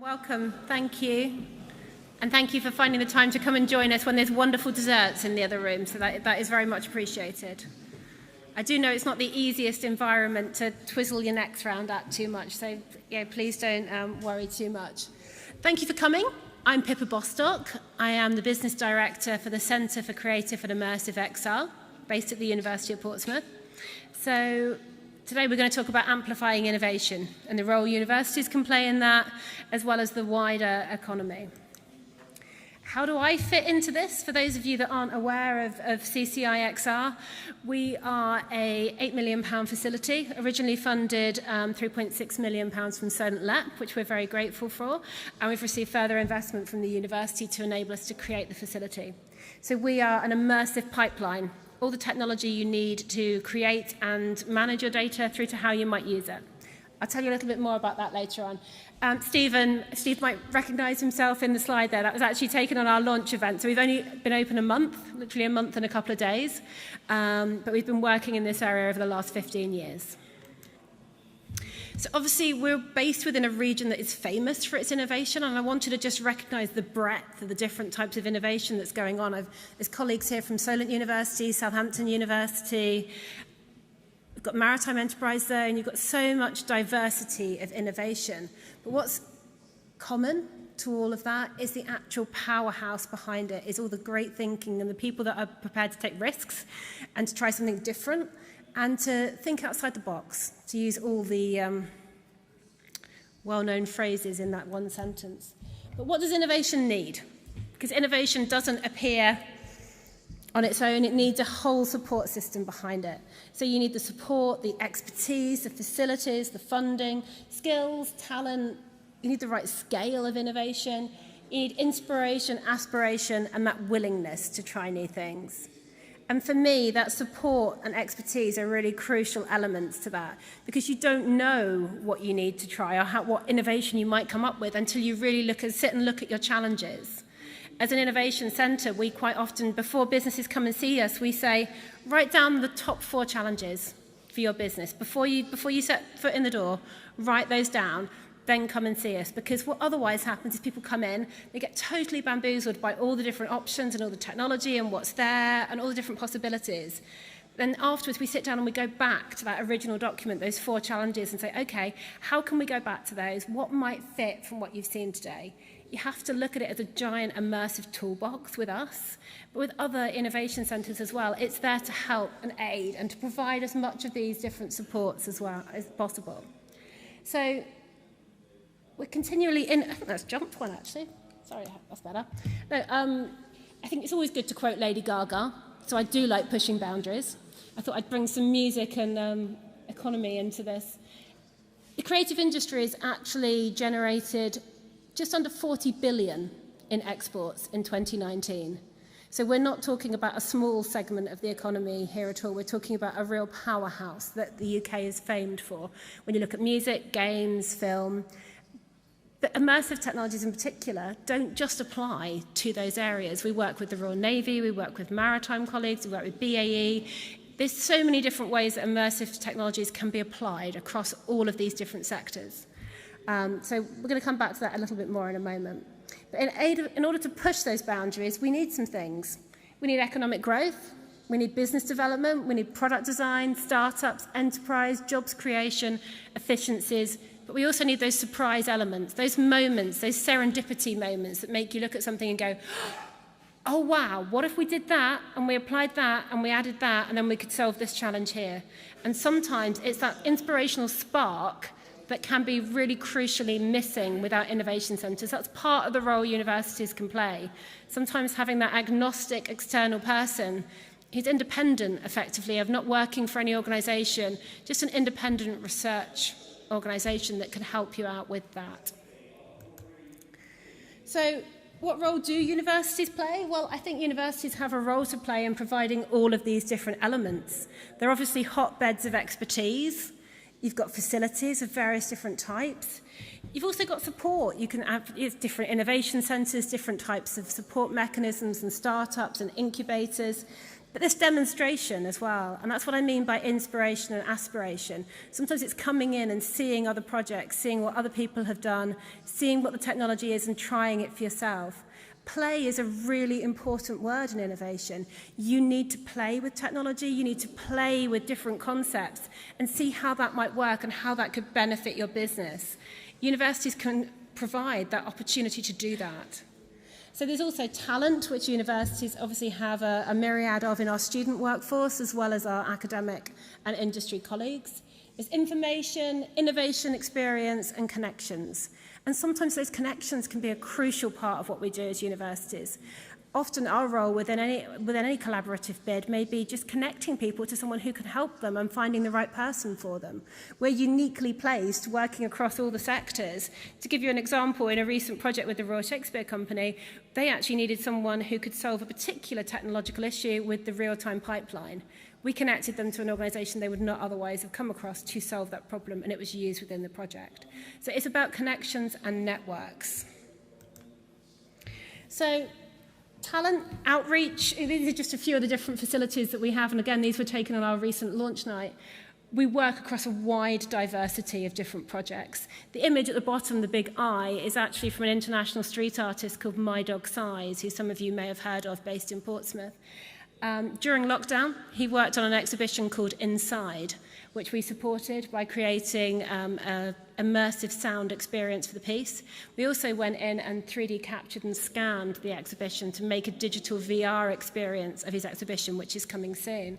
Welcome, thank you. And thank you for finding the time to come and join us when there's wonderful desserts in the other room, so that is very much appreciated. I do know it's not the easiest environment to twizzle your necks around at too much, so yeah, please don't worry too much. Thank you for coming. I'm Pippa Bostock. I am the Business Director for the Centre for Creative and Immersive XR, based at the University of Portsmouth. So today we're going to talk about amplifying innovation and the role universities can play in that, as well as the wider economy. How do I fit into this? For those of you that aren't aware of CCIXR, we are a £8 million facility, originally funded £3.6 million from Solent, which we're very grateful for, and we've received further investment from the university to enable us to create the facility. So we are an immersive pipeline, all the technology you need to create and manage your data through to how you might use it. I'll tell you a little bit more about that later on. Steve might recognise himself in the slide there. That was actually taken on our launch event. So we've only been open a month, literally a month and a couple of days. But we've been working in this area over the last 15 years. So obviously we're based within a region that is famous for its innovation, and I wanted to just recognise the breadth of the different types of innovation that's going on. There's colleagues here from Solent University, Southampton University. You've got Maritime Enterprise Zone, you've got so much diversity of innovation. But what's common to all of that is the actual powerhouse behind it, is all the great thinking and the people that are prepared to take risks and to try something different and to think outside the box, to use all the well-known phrases in that one sentence. But what does innovation need? Because innovation doesn't appear on its own, it needs a whole support system behind it. So you need the support, the expertise, the facilities, the funding, skills, talent. You need the right scale of innovation. You need inspiration, aspiration, and that willingness to try new things. And for me, that support and expertise are really crucial elements to that, because you don't know what you need to try or what innovation you might come up with until you really sit and look at your challenges. As an innovation centre, we quite often, before businesses come and see us, we say, write down the top 4 challenges for your business. Before you set foot in the door, write those down, then come and see us. Because what otherwise happens is people come in, they get totally bamboozled by all the different options and all the technology and what's there and all the different possibilities. Then afterwards, we sit down and we go back to that original document, those 4 challenges, and say, okay, how can we go back to those? What might fit from what you've seen today? You have to look at it as a giant immersive toolbox with us, but with other innovation centres as well. It's there to help and aid and to provide as much of these different supports as well as possible. So we're continually I think that's jumped one actually. Sorry, that's better. No, I think it's always good to quote Lady Gaga, so I do like pushing boundaries. I thought I'd bring some music and economy into this. The creative industry has actually generated just under 40 billion in exports in 2019. So we're not talking about a small segment of the economy here at all. We're talking about a real powerhouse that the UK is famed for. When you look at music, games, film, but immersive technologies in particular don't just apply to those areas. We work with the Royal Navy, we work with maritime colleagues, we work with BAE. There's so many different ways that immersive technologies can be applied across all of these different sectors. So we're going to come back to that a little bit more in a moment. But in order to push those boundaries, we need some things. We need economic growth, we need business development, we need product design, startups, enterprise, jobs creation, efficiencies, but we also need those surprise elements, those moments, those serendipity moments that make you look at something and go, oh wow, what if we did that and we applied that and we added that and then we could solve this challenge here. And sometimes it's that inspirational spark that can be really crucially missing without innovation centres. That's part of the role universities can play. Sometimes having that agnostic external person who's independent, effectively, of not working for any organisation, just an independent research organisation that can help you out with that. So what role do universities play? Well, I think universities have a role to play in providing all of these different elements. They're obviously hotbeds of expertise. You've got facilities of various different types. You've also got support. You can have different innovation centres, different types of support mechanisms and startups and incubators. But this demonstration as well, and that's what I mean by inspiration and aspiration. Sometimes it's coming in and seeing other projects, seeing what other people have done, seeing what the technology is and trying it for yourself. Play is a really important word in innovation. You need to play with technology, you need to play with different concepts and see how that might work and how that could benefit your business. Universities can provide that opportunity to do that. So there's also talent, which universities obviously have a myriad of in our student workforce, as well as our academic and industry colleagues. There's information, innovation, experience, and connections. And sometimes those connections can be a crucial part of what we do as universities. Often our role within any collaborative bid may be just connecting people to someone who can help them and finding the right person for them. We're uniquely placed working across all the sectors. To give you an example, in a recent project with the Royal Shakespeare Company, they actually needed someone who could solve a particular technological issue with the real-time pipeline. We connected them to an organisation they would not otherwise have come across to solve that problem, and it was used within the project. So it's about connections and networks. So talent, outreach, these are just a few of the different facilities that we have, and again, these were taken on our recent launch night. We work across a wide diversity of different projects. The image at the bottom, the big eye, is actually from an international street artist called My Dog Size, who some of you may have heard of, based in Portsmouth. During lockdown, he worked on an exhibition called Inside, which we supported by creating an immersive sound experience for the piece. We also went in and 3D captured and scanned the exhibition to make a digital VR experience of his exhibition, which is coming soon.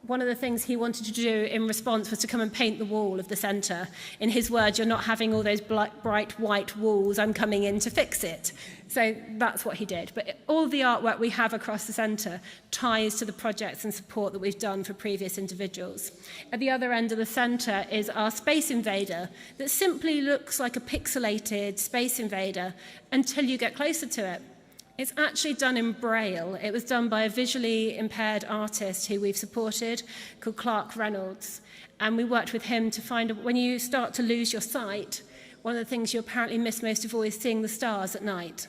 One of the things he wanted to do in response was to come and paint the wall of the centre. In his words, you're not having all those bright white walls, I'm coming in to fix it. So that's what he did. But all the artwork we have across the centre ties to the projects and support that we've done for previous individuals. At the other end of the centre is our Space Invader that simply looks like a pixelated Space Invader until you get closer to it. It's actually done in Braille. It was done by a visually impaired artist who we've supported called Clark Reynolds. And we worked with him to find, when you start to lose your sight, one of the things you apparently miss most of all is seeing the stars at night.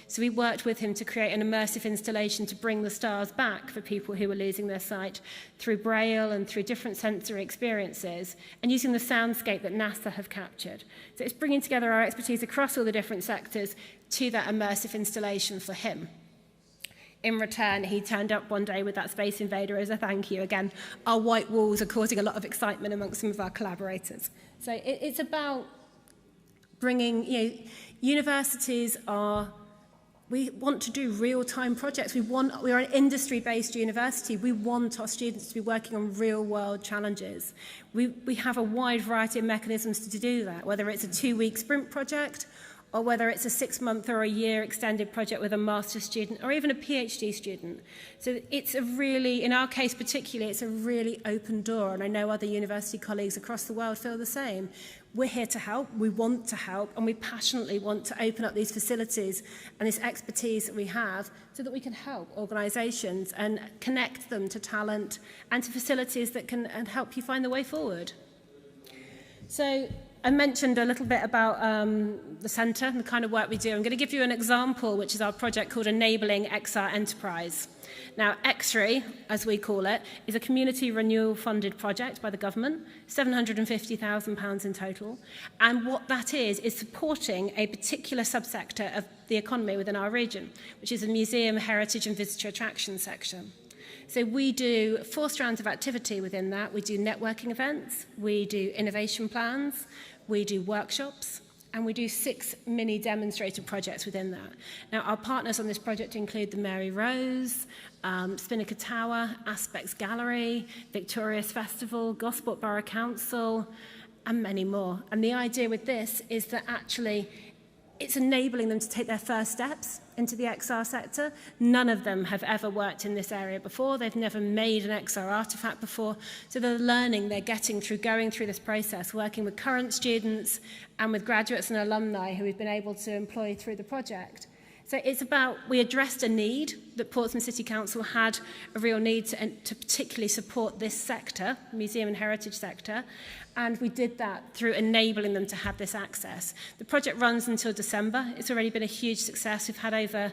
So we worked with him to create an immersive installation to bring the stars back for people who were losing their sight through Braille and through different sensory experiences and using the soundscape that NASA have captured. So it's bringing together our expertise across all the different sectors to that immersive installation for him. In return, he turned up one day with that Space Invader as a thank you. Again, our white walls are causing a lot of excitement amongst some of our collaborators. So it's about bringing, universities are, we want to do real-time projects. We're an industry-based university. We want our students to be working on real-world challenges. We have a wide variety of mechanisms to do that, whether it's a 2-week sprint project, or whether it's a 6-month or a year extended project with a master's student, or even a PhD student. So it's a really, in our case particularly, it's a really open door, and I know other university colleagues across the world feel the same. We're here to help, we want to help, and we passionately want to open up these facilities and this expertise that we have so that we can help organisations and connect them to talent and to facilities that can help you find the way forward. So I mentioned a little bit about the centre and the kind of work we do. I'm going to give you an example, which is our project called Enabling XR Enterprise. Now, XRE, as we call it, is a community renewal funded project by the government, £750,000 in total. And what that is supporting a particular subsector of the economy within our region, which is the museum, heritage and visitor attraction section. So we do 4 strands of activity within that. We do networking events, we do innovation plans, we do workshops, and we do 6 mini demonstrator projects within that. Now, our partners on this project include the Mary Rose, Spinnaker Tower, Aspects Gallery, Victorious Festival, Gosport Borough Council, and many more. And the idea with this is that actually it's enabling them to take their first steps into the XR sector. None of them have ever worked in this area before. They've never made an XR artifact before. So the learning they're getting through going through this process, working with current students and with graduates and alumni who we've been able to employ through the project. So it's about, we addressed a need that Portsmouth City Council had a real need to particularly support this sector, museum and heritage sector, and we did that through enabling them to have this access. The project runs until December. It's already been a huge success. We've had over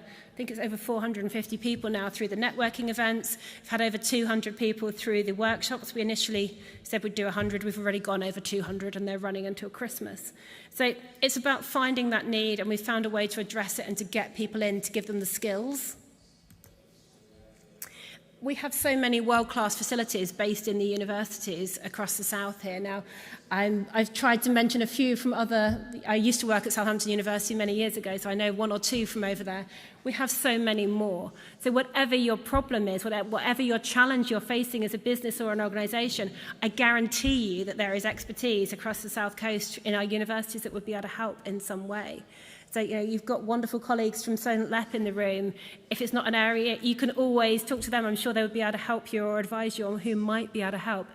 450 people now through the networking events. We've had over 200 people through the workshops. We initially said we'd do 100. We've already gone over 200, and they're running until Christmas. So it's about finding that need, and we've found a way to address it and to get people in, to give them the skills. We have so many world-class facilities based in the universities across the south here. Now, I've tried to mention a few from I used to work at Southampton University many years ago, so I know one or two from over there. We have so many more. So whatever your problem is, whatever your challenge you're facing as a business or an organisation, I guarantee you that there is expertise across the south coast in our universities that would be able to help in some way. So, you've got wonderful colleagues from Solent in the room. If it's not an area, you can always talk to them. I'm sure they would be able to help you or advise you on who might be able to help.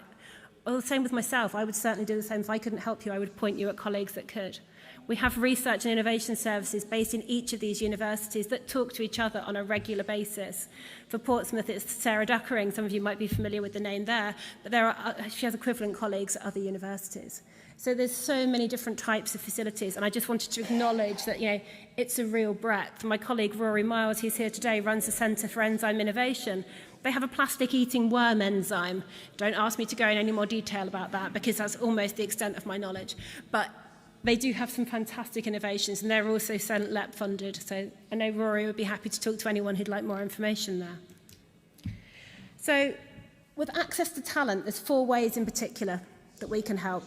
Well, the same with myself. I would certainly do the same. If I couldn't help you, I would point you at colleagues that could. We have research and innovation services based in each of these universities that talk to each other on a regular basis. For Portsmouth, it's Sarah Duckering. Some of you might be familiar with the name there, but she has equivalent colleagues at other universities. So there's so many different types of facilities, and I just wanted to acknowledge that, it's a real breadth. My colleague Rory Miles, who's here today, runs the Centre for Enzyme Innovation. They have a plastic-eating worm enzyme. Don't ask me to go in any more detail about that, because that's almost the extent of my knowledge. But they do have some fantastic innovations, and they're also Solent funded. So I know Rory would be happy to talk to anyone who'd like more information there. So with access to talent, there's 4 ways in particular that we can help.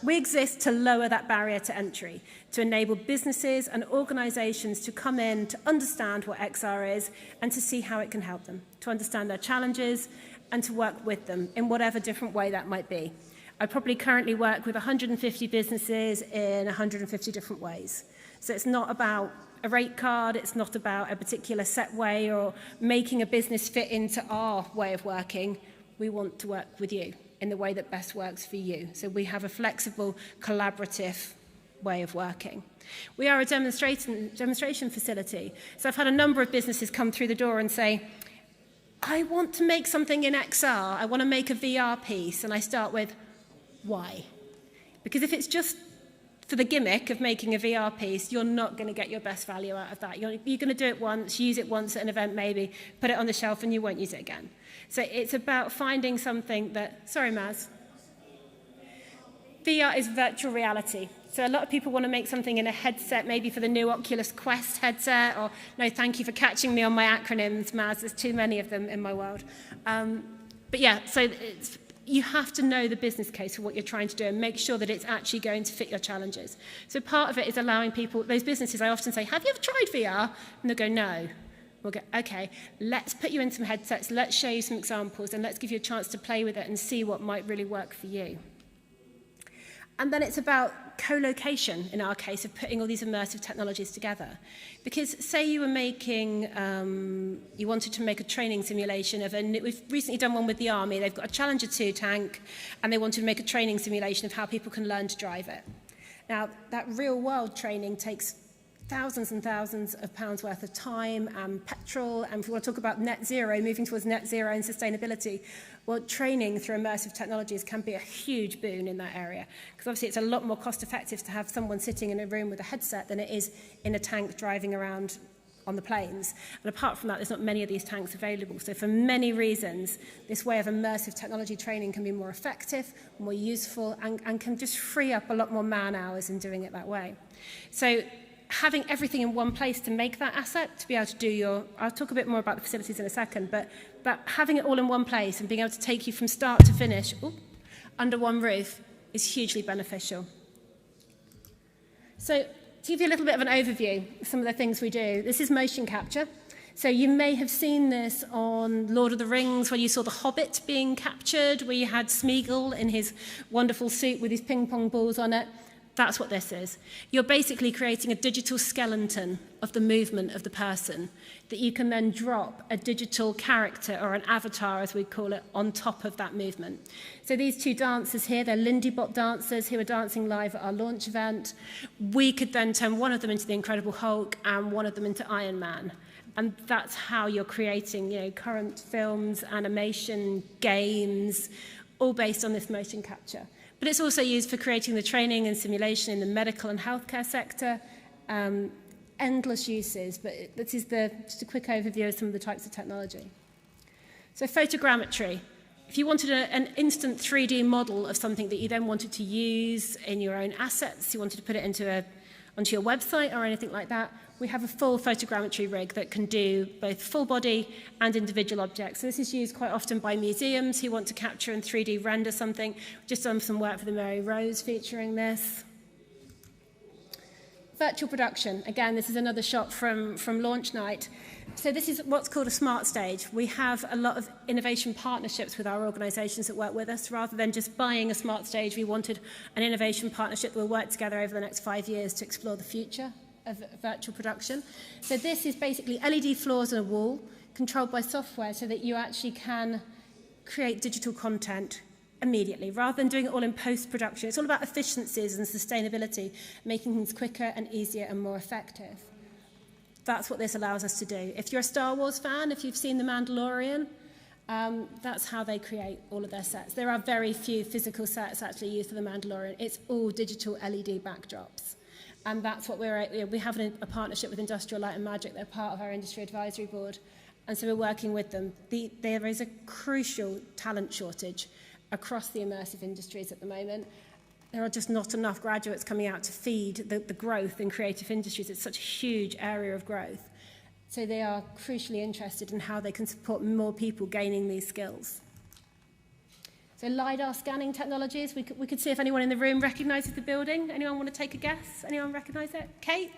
We exist to lower that barrier to entry, to enable businesses and organisations to come in, to understand what XR is and to see how it can help them, to understand their challenges and to work with them in whatever different way that might be. I probably currently work with 150 businesses in 150 different ways. So it's not about a rate card, it's not about a particular set way or making a business fit into our way of working. We want to work with you in the way that best works for you. So we have a flexible, collaborative way of working. We are a demonstration facility. So I've had a number of businesses come through the door and say, I want to make something in XR. I want to make a VR piece. And I start with, why? Because if it's just for the gimmick of making a VR piece, you're not going to get your best value out of that. You're going to do it once, use it once at an event maybe, put it on the shelf and you won't use it again. So it's about finding something that, sorry Maz, VR is virtual reality. So a lot of people want to make something in a headset, maybe for the new Oculus Quest headset, or no, thank you for catching me on my acronyms, Maz, there's too many of them in my world. But yeah, so you have to know the business case for what you're trying to do and make sure that it's actually going to fit your challenges. So part of it is allowing people, those businesses, I often say, have you ever tried VR? And they'll go, no. We'll go, okay, let's put you in some headsets, let's show you some examples, and let's give you a chance to play with it and see what might really work for you. And then it's about co-location, in our case, of putting all these immersive technologies together. Because say you were making, you wanted to make a training simulation of we've recently done one with the Army. They've got a Challenger 2 tank, and they wanted to make a training simulation of how people can learn to drive it. Now, that real-world training takes thousands and thousands of pounds worth of time and petrol, and if we want to talk about net zero, moving towards net zero and sustainability, well, training through immersive technologies can be a huge boon in that area, because obviously it's a lot more cost effective to have someone sitting in a room with a headset than it is in a tank driving around on the planes. And apart from that, there's not many of these tanks available. So for many reasons, this way of immersive technology training can be more effective, more useful, and can just free up a lot more man hours in doing it that way. So having everything in one place to make that asset, to be able to do I'll talk a bit more about the facilities in a second, but having it all in one place and being able to take you from start to finish under one roof is hugely beneficial. So to give you a little bit of an overview of some of the things we do, this is motion capture. So you may have seen this on Lord of the Rings, where you saw the Hobbit being captured, where you had Smeagol in his wonderful suit with his ping pong balls on it. That's what this is. You're basically creating a digital skeleton of the movement of the person that you can then drop a digital character, or an avatar as we call it, on top of that movement. So these two dancers here, they're Lindybot dancers who are dancing live at our launch event. We could then turn one of them into the Incredible Hulk and one of them into Iron Man. And that's how you're creating, current films, animation, games, all based on this motion capture. But it's also used for creating the training and simulation in the medical and healthcare sector. Endless uses, but this is just a quick overview of some of the types of technology. So photogrammetry. If you wanted an instant 3D model of something that you then wanted to use in your own assets, you wanted to put it onto your website or anything like that, we have a full photogrammetry rig that can do both full body and individual objects. So this is used quite often by museums who want to capture and 3D render something. We've just done some work for the Mary Rose featuring this. Virtual production. Again, this is another shot from launch night. So this is what's called a smart stage. We have a lot of innovation partnerships with our organisations that work with us. Rather than just buying a smart stage, we wanted an innovation partnership that will work together over the next 5 years to explore the future of virtual production. So this is basically LED floors on a wall controlled by software so that you actually can create digital content immediately, rather than doing it all in post-production. It's all about efficiencies and sustainability, making things quicker and easier and more effective. That's what this allows us to do. If you're a Star Wars fan, if you've seen The Mandalorian, that's how they create all of their sets. There are very few physical sets actually used for The Mandalorian. It's all digital LED backdrops. And that's what we have a partnership with Industrial Light and Magic. They're part of our industry advisory board. And so we're working with them. There is a crucial talent shortage across the immersive industries at the moment. There are just not enough graduates coming out to feed the growth in creative industries. It's such a huge area of growth. So they are crucially interested in how they can support more people gaining these skills. So LiDAR scanning technologies, we could see if anyone in the room recognises the building. Anyone want to take a guess? Anyone recognise it? Kate?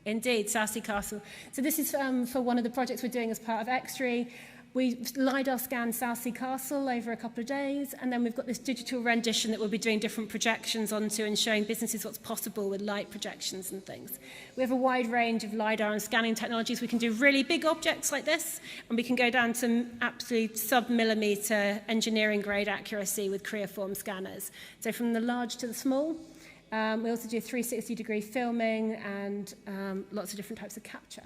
Indeed, Southsea Castle. So this is for one of the projects we're doing as part of X3. We LiDAR scanned Southsea Castle over a couple of days, and then we've got this digital rendition that we'll be doing different projections onto and showing businesses what's possible with light projections and things. We have a wide range of LiDAR and scanning technologies. We can do really big objects like this, and we can go down to absolute sub-millimetre engineering grade accuracy with creoform scanners. So from the large to the small. We also do 360-degree filming and lots of different types of capture.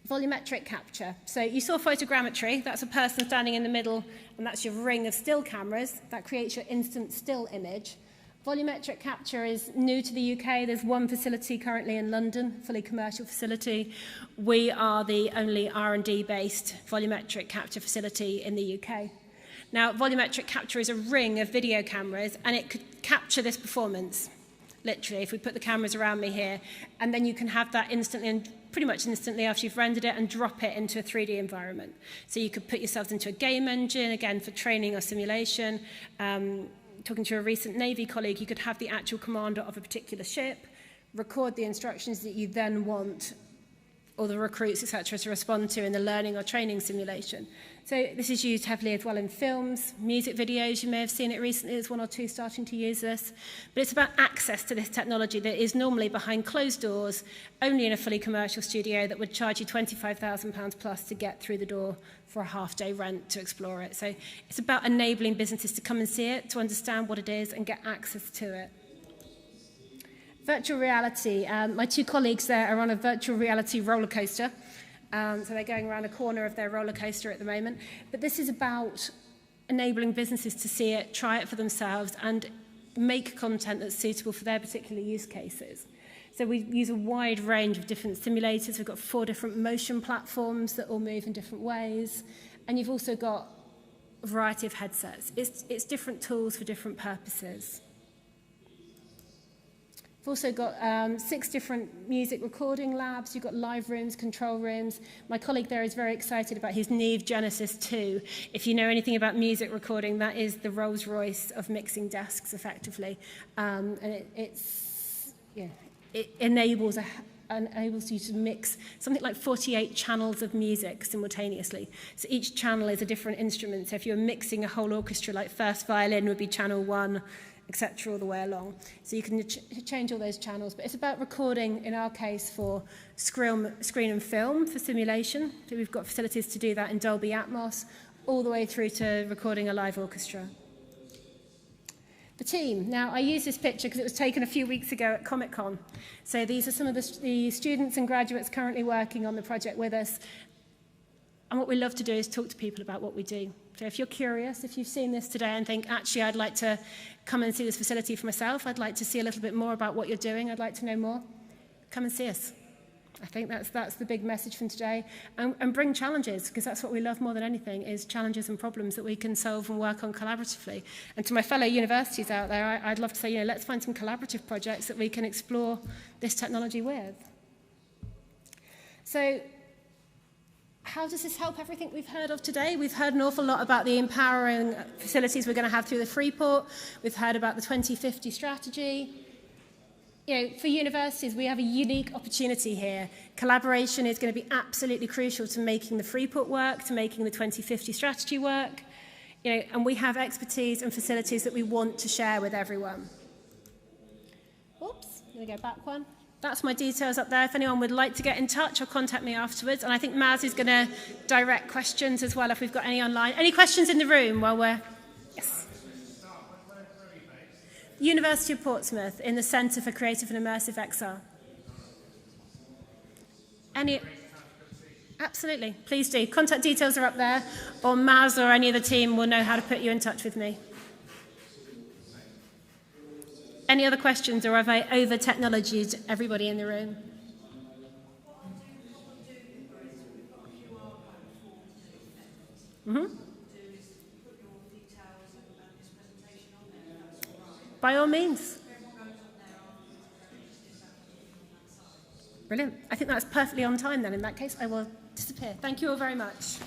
Volumetric capture. So you saw photogrammetry. That's a person standing in the middle, and that's your ring of still cameras. That creates your instant still image. Volumetric capture is new to the UK. There's one facility currently in London, fully commercial facility. We are the only R&D-based volumetric capture facility in the UK. Now, volumetric capture is a ring of video cameras, and it could capture this performance, literally, if we put the cameras around me here, and then you can have that instantly, and pretty much instantly after you've rendered it, and drop it into a 3D environment. So you could put yourselves into a game engine, again, for training or simulation. Talking to a recent Navy colleague, you could have the actual commander of a particular ship, record the instructions that you then want all the recruits, etc., to respond to in the learning or training simulation. So this is used heavily as well in films, music videos. You may have seen it recently. There's one or two starting to use this. But it's about access to this technology that is normally behind closed doors, only in a fully commercial studio that would charge you £25,000 plus to get through the door for a half-day rent to explore it. So it's about enabling businesses to come and see it, to understand what it is, and get access to it. Virtual reality. My two colleagues there are on a virtual reality roller coaster. So they're going around a corner of their roller coaster at the moment. But this is about enabling businesses to see it, try it for themselves, and make content that's suitable for their particular use cases. So we use a wide range of different simulators. We've got 4 different motion platforms that all move in different ways. And you've also got a variety of headsets. It's different tools for different purposes. We've also got 6 different music recording labs. You've got live rooms, control rooms. My colleague there is very excited about his Neve Genesis 2. If you know anything about music recording, that is the Rolls-Royce of mixing desks, effectively. And it enables you to mix something like 48 channels of music simultaneously. So each channel is a different instrument. So if you're mixing a whole orchestra, like first violin would be channel 1, etc., all the way along. So you can change all those channels. But it's about recording, in our case, for screen and film for simulation. So we've got facilities to do that in Dolby Atmos, all the way through to recording a live orchestra. The team. Now, I use this picture because it was taken a few weeks ago at Comic-Con. So these are some of the students and graduates currently working on the project with us. And what we love to do is talk to people about what we do. So if you're curious, if you've seen this today and think, actually, I'd like to come and see this facility for myself, I'd like to see a little bit more about what you're doing, I'd like to know more, come and see us. I think that's the big message from today. And bring challenges, because that's what we love more than anything, is challenges and problems that we can solve and work on collaboratively. And to my fellow universities out there, I'd love to say, let's find some collaborative projects that we can explore this technology with. So, how does this help everything we've heard of today? We've heard an awful lot about the empowering facilities we're going to have through the Freeport. We've heard about the 2050 strategy. For universities, we have a unique opportunity here. Collaboration is going to be absolutely crucial to making the Freeport work, to making the 2050 strategy work. And we have expertise and facilities that we want to share with everyone. Oops, I'm going to go back one. That's my details up there. If anyone would like to get in touch or contact me afterwards. And I think Maz is going to direct questions as well if we've got any online. Any questions in the room while we're... Yes. University of Portsmouth in the Centre for Creative and Immersive XR. Absolutely, please do. Contact details are up there, or Maz or any of the team will know how to put you in touch with me. Any other questions, or have I over-technologied everybody in the room? Mm-hmm. By all means. Brilliant. I think that's perfectly on time then. In that case, I will disappear. Thank you all very much.